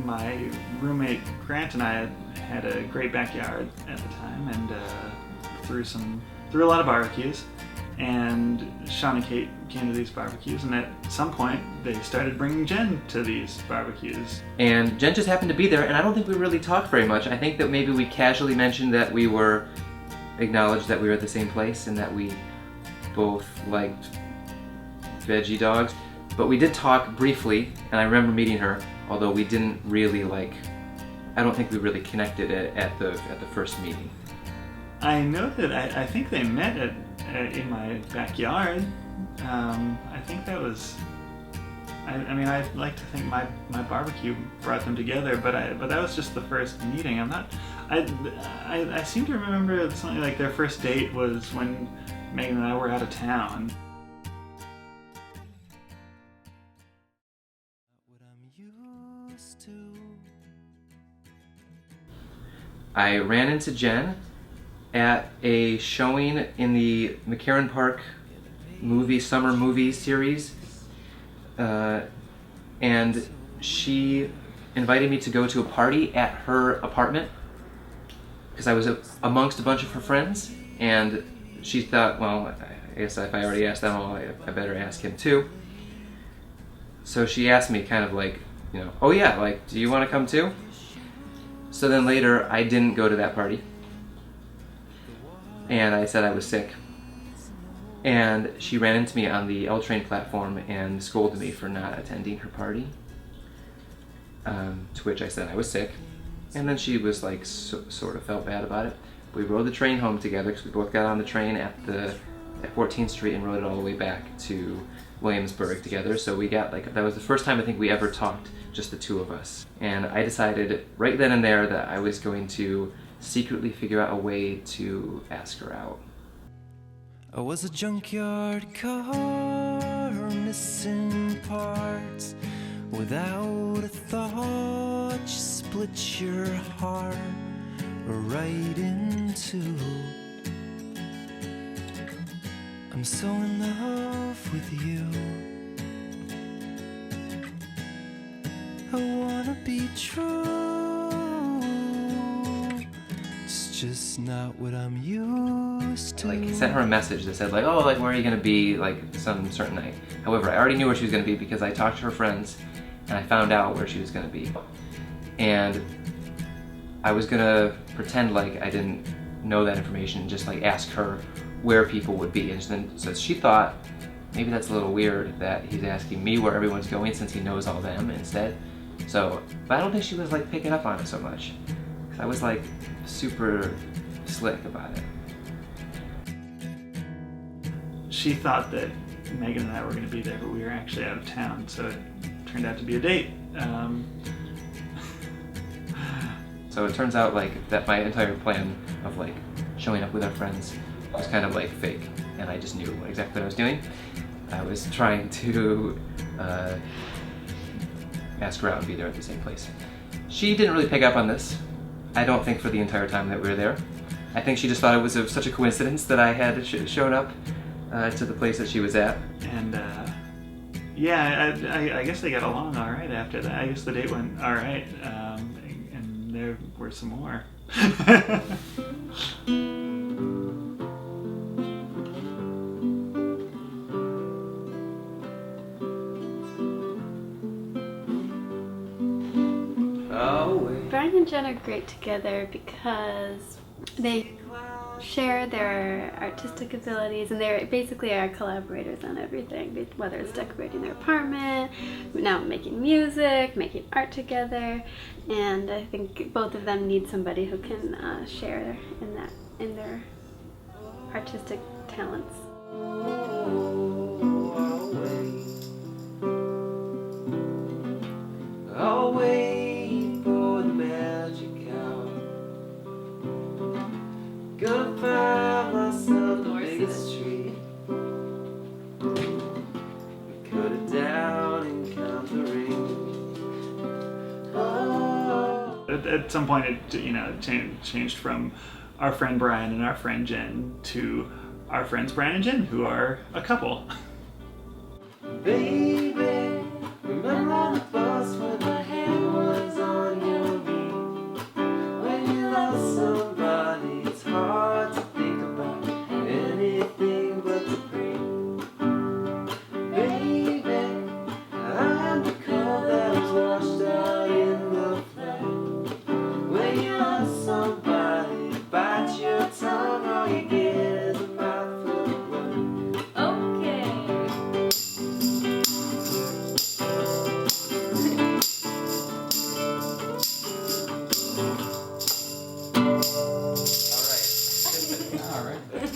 my roommate Grant and I had a great backyard at the time, and threw a lot of barbecues. And Sean and Kate came to these barbecues, and at some point they started bringing Jen to these barbecues. And Jen just happened to be there, and I don't think we really talked very much. I think that maybe we casually mentioned that we were acknowledged that we were at the same place and that we both liked veggie dogs. But we did talk briefly, and I remember meeting her, although we didn't really I don't think we really connected at the first meeting. I know that I think they met in my backyard. I think that was. I mean, I'd like to think my barbecue brought them together, but that was just the first meeting. I seem to remember something like their first date was when Megan and I were out of town. I ran into Jen at a showing in the McCarran Park summer movie series, and she invited me to go to a party at her apartment because I was amongst a bunch of her friends, and she thought, well, I guess if I already asked them all, I better ask him too. So she asked me kind of oh yeah, do you want to come too? So then later I didn't go to that party, and I said I was sick, and she ran into me on the L train platform and scolded me for not attending her party, to which I said I was sick, and then she was sort of felt bad about it. We rode the train home together because we both got on the train at 14th Street and rode it all the way back to Williamsburg together. So we got that was the first time I think we ever talked, just the two of us. And I decided right then and there that I was going to secretly figure out a way to ask her out. I was a junkyard car, missing parts, without a thought, you split your heart right in two. I'm so in love with you. I wanna be true. It's just not what I'm used to. I sent her a message that said where are you gonna be some certain night. However, I already knew where she was gonna be because I talked to her friends and I found out where she was gonna be. And I was gonna pretend I didn't know that information and just ask her where people would be. And so she thought maybe that's a little weird that he's asking me where everyone's going since he knows all them instead. But I don't think she was picking up on it so much. I was super slick about it. She thought that Megan and I were going to be there, but we were actually out of town, so it turned out to be a date. So it turns out that my entire plan of showing up with our friends was kind of fake, and I just knew exactly what I was doing. I was trying to ask her out and be there at the same place. She didn't really pick up on this. I don't think for the entire time that we were there. I think she just thought it was such a coincidence that I had shown up to the place that she was at. And yeah, I guess they got along all right after that. I guess the date went all right, and there were some more. Brian and Jen are great together because they share their artistic abilities, and they're basically our collaborators on everything, whether it's decorating their apartment, now making music, making art together. And I think both of them need somebody who can share in their artistic talents. I'll wait for the magic hour. Gonna find myself the biggest tree. Cut it down and count the rings. Oh. At some point, it changed from our friend Brian and our friend Jen to our friends Brian and Jen, who are a couple. Baby, remember the bus when my hand was on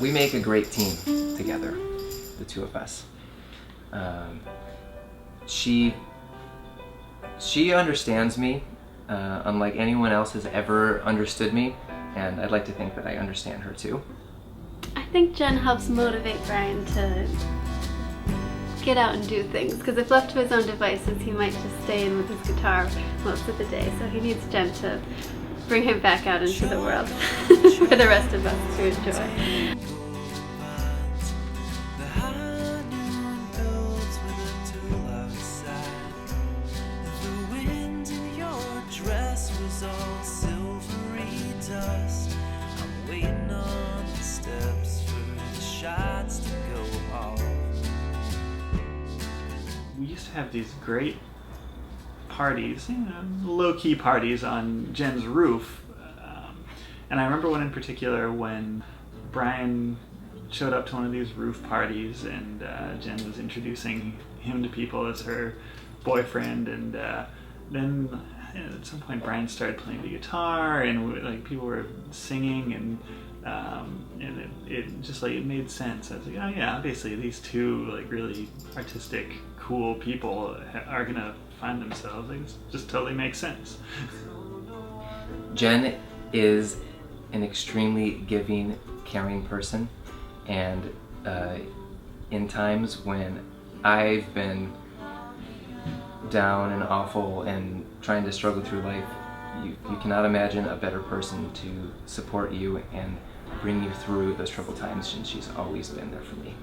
we make a great team together, the two of us. She understands me unlike anyone else has ever understood me, and I'd like to think that I understand her too. I think Jen helps motivate Brian to get out and do things, because if left to his own devices, he might just stay in with his guitar most of the day. So he needs Jen to bring him back out into the world for the rest of us to enjoy. We used to have these great parties, you know, low-key parties on Jen's roof. And I remember one in particular when Brian showed up to one of these roof parties, and Jen was introducing him to people as her boyfriend, and then at some point Brian started playing the guitar, and like people were singing, and it just like it made sense. I was like, oh yeah, obviously these two like really artistic, cool people are gonna find themselves. Like, it just totally makes sense. Jen is an extremely giving, caring person, and in times when I've been down and awful and trying to struggle through life, you cannot imagine a better person to support you and bring you through those troubled times, and she's always been there for me.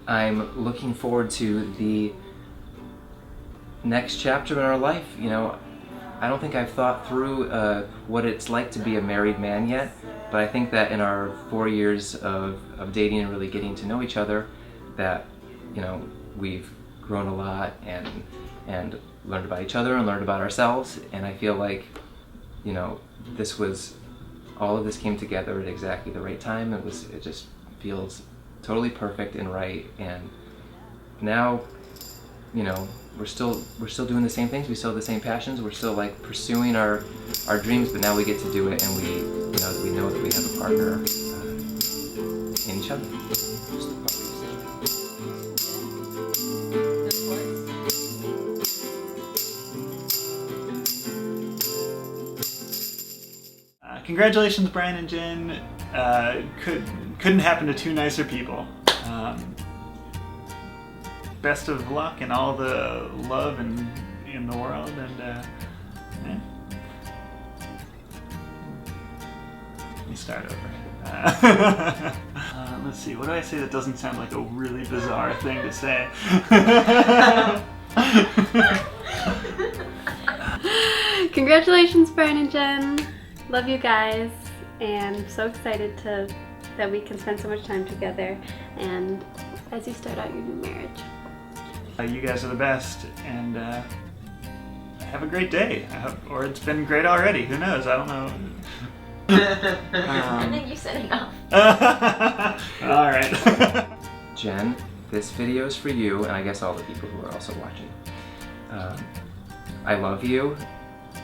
I'm looking forward to the next chapter in our life. You know, I don't think I've thought through what it's like to be a married man yet, but I think that in our 4 years of dating and really getting to know each other, that, you know, we've grown a lot and learned about each other and learned about ourselves, and I feel like, you know, all of this came together at exactly the right time. It just feels totally perfect and right, and now, you know, we're still doing the same things, we still have the same passions, we're still like pursuing our dreams, but now we get to do it, and we know that we have a partner in each other. Congratulations, Brian and Jen. Couldn't happen to two nicer people. Best of luck and all the love in the world, and yeah. Let me start over. Let's see, what do I say that doesn't sound like a really bizarre thing to say? Congratulations, Brian and Jen. Love you guys, and so excited that we can spend so much time together, and as you start out your new marriage. You guys are the best, and have a great day. Or it's been great already. Who knows? I don't know. I think you said enough. All right. Jen, this video is for you, and I guess all the people who are also watching. I love you.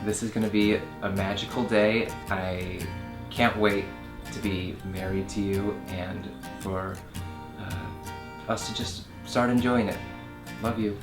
This is going to be a magical day. I can't wait to be married to you and for us to just start enjoying it. Love you.